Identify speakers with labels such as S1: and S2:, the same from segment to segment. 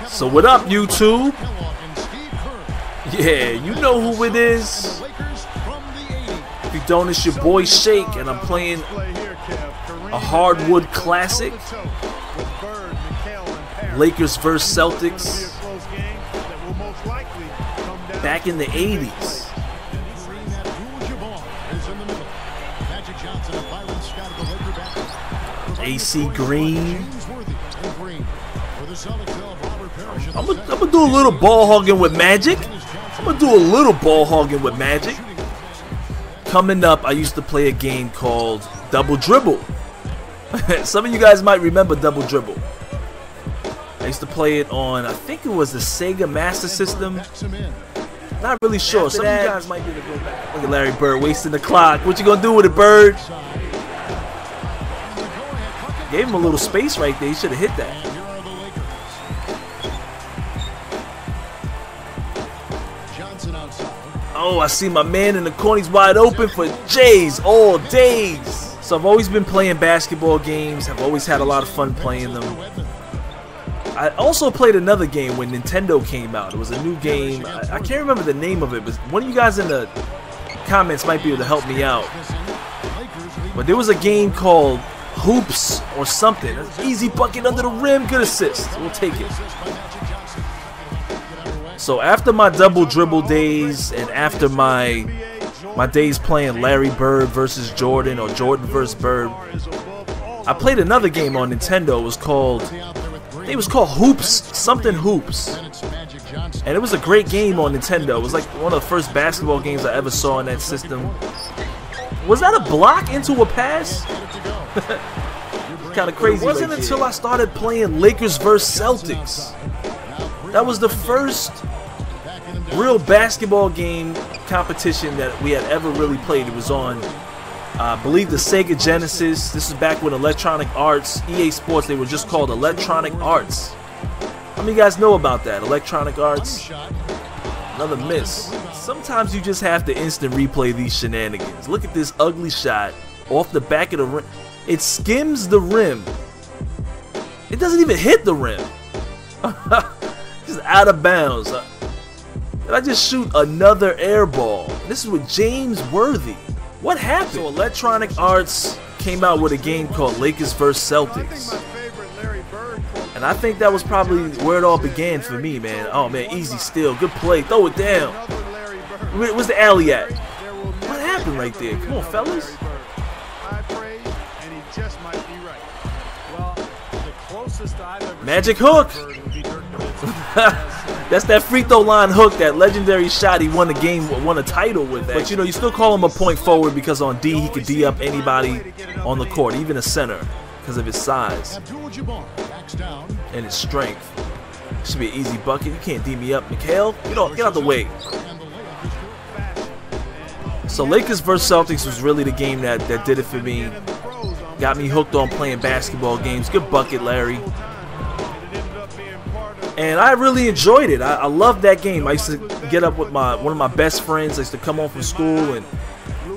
S1: So what up, YouTube? Yeah, you know who it is. If you don't, it's your boy Shake, and I'm playing a hardwood classic, Lakers vs. Celtics, back in the 80s. AC Green. I'm gonna do a little ball hogging with Magic. Coming up, I used to play a game called Double Dribble. Some of you guys might remember Double Dribble. I used to play it on, I think it was the Sega Master System. Not really sure. Some of you guys might be able to go back. Look at Larry Bird wasting the clock. What you gonna do with it, Bird? Gave him a little space right there. He should have hit that. Oh, I see my man in the corner. He's wide open for J's all days. So I've always been playing basketball games. I've always had a lot of fun playing them. I also played another game when Nintendo came out. It was a new game. I can't remember the name of it, but one of you guys in the comments might be able to help me out. But there was a game called Hoops or something. Easy bucket under the rim, good assist. We'll take it. So after my Double Dribble days and after my days playing Larry Bird versus Jordan or Jordan versus Bird, I played another game on Nintendo. It was called Hoops, something Hoops. And it was a great game on Nintendo. It was like one of the first basketball games I ever saw in that system. Was that a block into a pass? Kind of crazy. It wasn't until I started playing Lakers vs. Celtics. That was the first real basketball game competition that we had ever really played. It was on, I believe, the Sega Genesis. This is back when Electronic Arts, EA Sports, they were just called Electronic Arts. How many of you guys know about that? Electronic Arts? Another miss. Sometimes you just have to instant replay these shenanigans. Look at this ugly shot off the back of the rim. It skims the rim. It doesn't even hit the rim. Just out of bounds. Did I just shoot another air ball? This is with James Worthy. What happened? So Electronic Arts came out with a game called Lakers vs. Celtics. And I think that was probably where it all began for me, man. Oh, man, easy steal. Good play. Throw it down. Where's the alley at? What happened right there? Come on, fellas. Magic hook. That's that free throw line hook, that legendary shot he won the game, won a title with that. But you know, you still call him a point forward because on D he could D up anybody on the court, even a center, because of his size and his strength. Should be an easy bucket. You can't D me up, Mikhail. Get out the way. So Lakers vs. Celtics was really the game that did it for me. Got me hooked on playing basketball games. Good bucket, Larry. And I really enjoyed it. I loved that game. I used to get up with one of my best friends. I used to come home from school and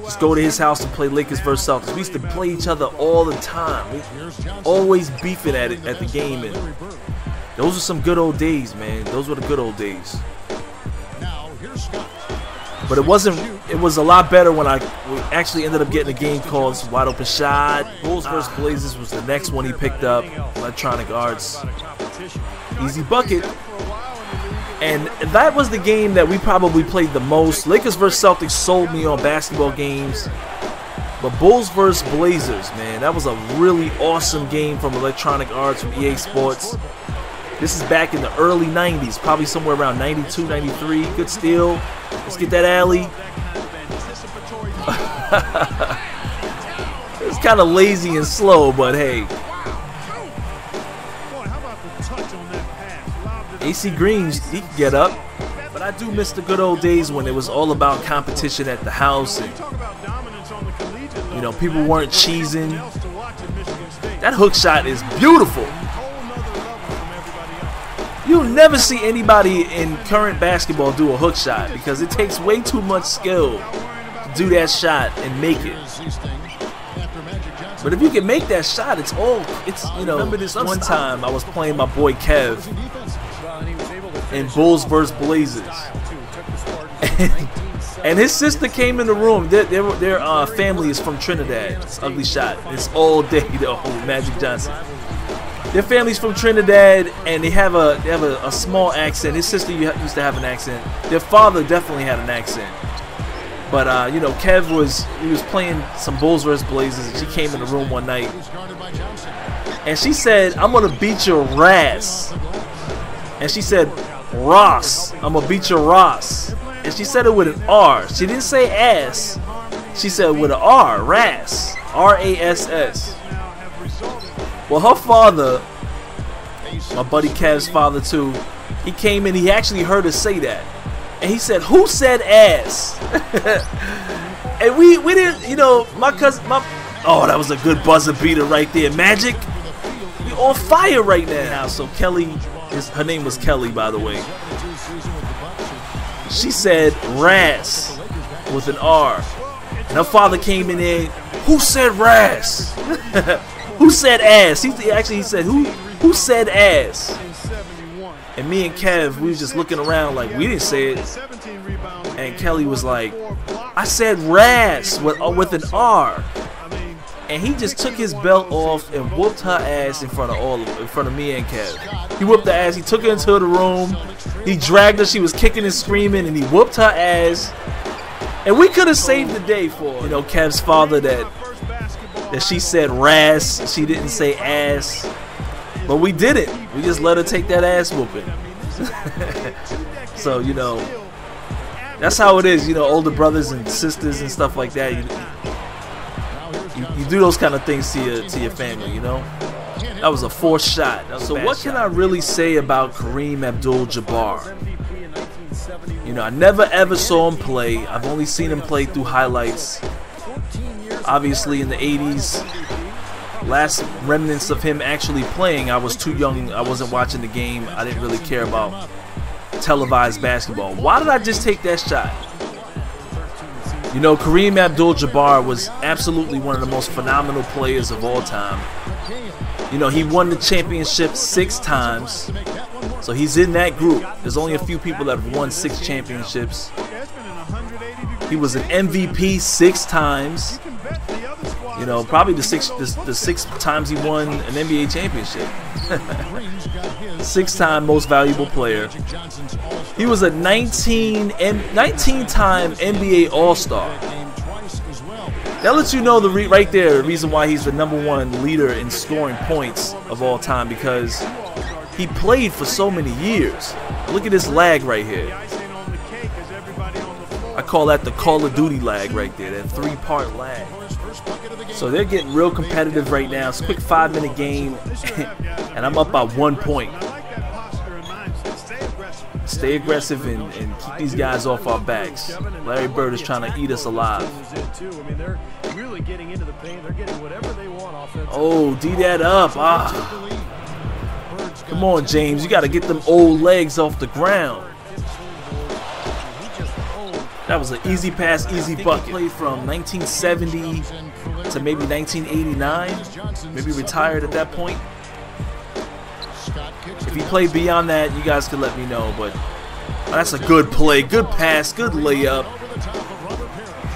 S1: just go to his house and play Lakers vs. Celtics. We used to play each other all the time. We always beefing at the game. And those were some good old days, man. Those were the good old days. But it was a lot better when we actually ended up getting a game called Wide Open Shot. Bulls vs. Blazers was the next one he picked up. Electronic Arts. Easy bucket. And that was the game that we probably played the most. Lakers vs. Celtics sold me on basketball games. But Bulls vs. Blazers, man, that was a really awesome game from Electronic Arts, from EA Sports. This is back in the early 90s, probably somewhere around 92, 93. Good steal. Let's get that alley. It's kind of lazy and slow, but hey. AC Green, he can get up. But I do miss the good old days when it was all about competition at the house. And, you know, people weren't cheesing. That hook shot is beautiful. You'll never see anybody in current basketball do a hook shot because it takes way too much skill to do that shot and make it. But if you can make that shot, it's you know. Remember this one time I was playing my boy Kev in Bulls vs. Blazers, and his sister came in the room. Their family is from Trinidad. It's ugly shot. It's all day though. Magic Johnson. Their family's from Trinidad, and they have a small accent. His sister used to have an accent. Their father definitely had an accent. But you know, Kev was playing some Bulls vs. Blazers, and she came in the room one night, and she said, "I'm gonna beat your ass." And she said, "Ross, I'm gonna beat your Ross." And she said it with an R. She didn't say ass. She said with an R, Rass, R-A-S-S. Well, her father, my buddy Kev's father too, he came in. He actually heard her say that. And he said, "Who said ass?" And we didn't, you know, oh, that was a good buzzer beater right there. Magic, we on fire right now. So Kelly, her name was Kelly, by the way. She said Rass with an R. And her father came in there, "Who said Rass?" "Who said ass?" He said, who said ass? And me and Kev, we was just looking around like we didn't say it. And Kelly was like, "I said Rass with an R." And he just took his belt off and whooped her ass in front of me and Kev. He whooped her ass. He took her into the room. He dragged her. She was kicking and screaming, and he whooped her ass. And we could have saved the day for, you know, Kev's father that she said Rass. She didn't say ass. But we didn't. We just let her take that ass whooping. So, you know, that's how it is. You know, older brothers and sisters and stuff like that. You do those kind of things to your family, you know. That was a forced shot. So what can I really say about Kareem Abdul-Jabbar? You know, I never ever saw him play. I've only seen him play through highlights. Obviously in the 80s, last remnants of him actually playing, I was too young. I wasn't watching the game. I didn't really care about televised basketball. Why did I just take that shot? You know, Kareem Abdul-Jabbar was absolutely one of the most phenomenal players of all time. You know, he won the championship 6 times. So he's in that group. There's only a few people that have won 6 championships. He was an MVP 6 times. You know, probably the six times he won an NBA championship. 6-time most valuable player. He was a 19-time NBA All-Star. That lets you know right there the reason why he's the #1 leader in scoring points of all time, because he played for so many years. Look at this lag right here. I call that the Call of Duty lag right there, that 3-part lag. So they're getting real competitive right now. It's a quick 5-minute game, and I'm up by 1 point. Stay aggressive and keep these guys off our backs. Larry Bird is trying to eat us alive. Oh, D that up. Ah. Come on, James. You got to get them old legs off the ground. That was an easy pass, easy bucket. He played from 1970 to maybe 1989. Maybe retired at that point. If he played beyond that, you guys could let me know. But that's a good play, good pass, good layup.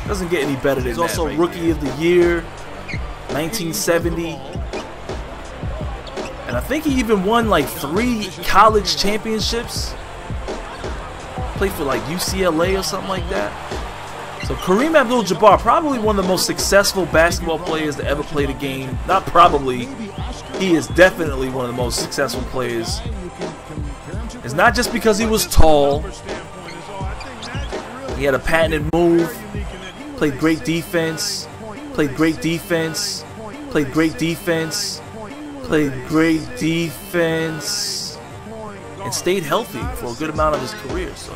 S1: Doesn't get any better than that. He's also Rookie of the Year, 1970. And I think he even won like 3 college championships. Played for like UCLA or something like that. So Kareem Abdul-Jabbar, probably one of the most successful basketball players to ever play the game. Not probably, he is definitely one of the most successful players. It's not just because he was tall. He had a patented move, played great defense, played great defense, played great defense, played great defense, and stayed healthy for a good amount of his career. So,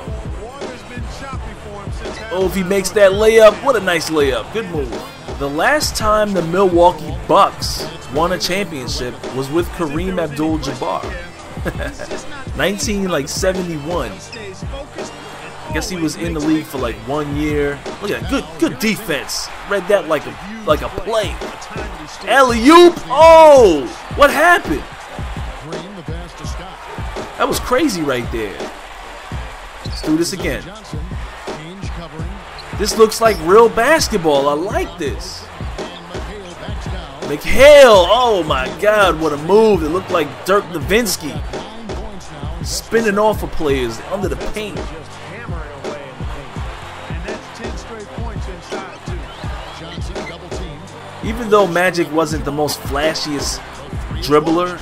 S1: oh, if he makes that layup, what a nice layup. Good move. The last time the Milwaukee Bucks won a championship was with Kareem Abdul-Jabbar. 1971. guess he was in the league for like 1 year. Look at that, good defense. Read that like a play. Alley-oop! Oh! What happened? That was crazy right there. Let's do this again. This looks like real basketball. I like this. McHale! Oh my God, what a move. It looked like Dirk Nowitzki. Spinning off of players under the paint. Even though Magic wasn't the most flashiest dribbler,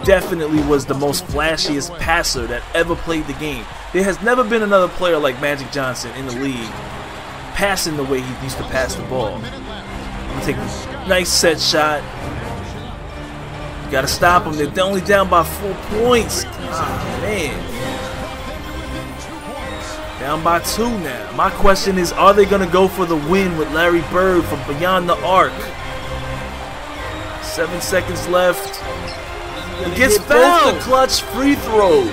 S1: definitely was the most flashiest passer that ever played the game. There has never been another player like Magic Johnson in the league passing the way he used to pass the ball. I'm gonna take a nice set shot. You gotta stop them. They're only down by 4 points. Ah, man. Down by 2 now. My question is, are they gonna go for the win with Larry Bird from beyond the arc? 7 seconds left. He gets both the clutch free throws.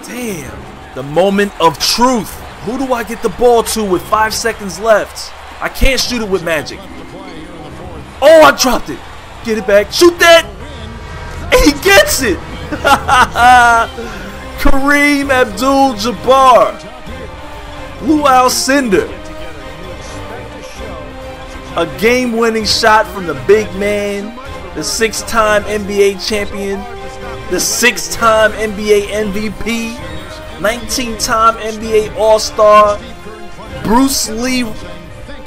S1: Damn. The moment of truth. Who do I get the ball to with 5 seconds left? I can't shoot it with Magic. Oh, I dropped it. Get it back. Shoot that. And he gets it. Kareem Abdul-Jabbar. Lou Alcindor. A game-winning shot from the big man. The 6-time NBA champion. The 6-time NBA MVP. 19-time NBA All-Star. Bruce Lee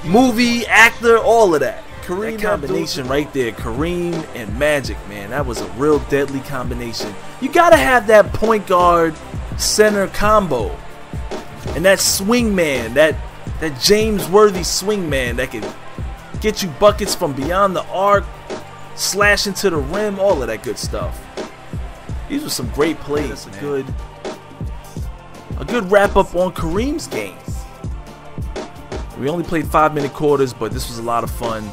S1: movie actor, all of that. Kareem, that combination right there, Kareem and Magic, man, that was a real deadly combination. You gotta have that point guard center combo, and that swing man, that James Worthy swing man that can get you buckets from beyond the arc, slash into the rim, all of that good stuff. These were some great plays. A good wrap up on Kareem's game. We only played 5-minute quarters, but this was a lot of fun.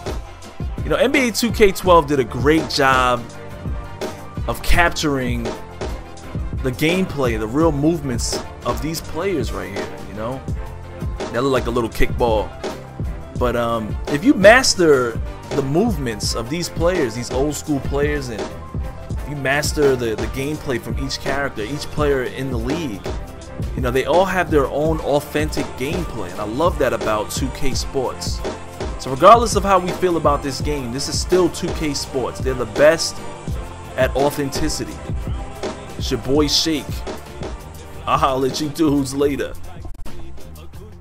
S1: You know, NBA 2K12 did a great job of capturing the gameplay, the real movements of these players right here, you know? That look like a little kickball. But if you master the movements of these players, these old school players, and you master the gameplay from each character, each player in the league, you know, they all have their own authentic gameplay, and I love that about 2K Sports. So regardless of how we feel about this game, this is still 2K Sports. They're the best at authenticity. It's your boy Shake. I'll holler at you dudes later.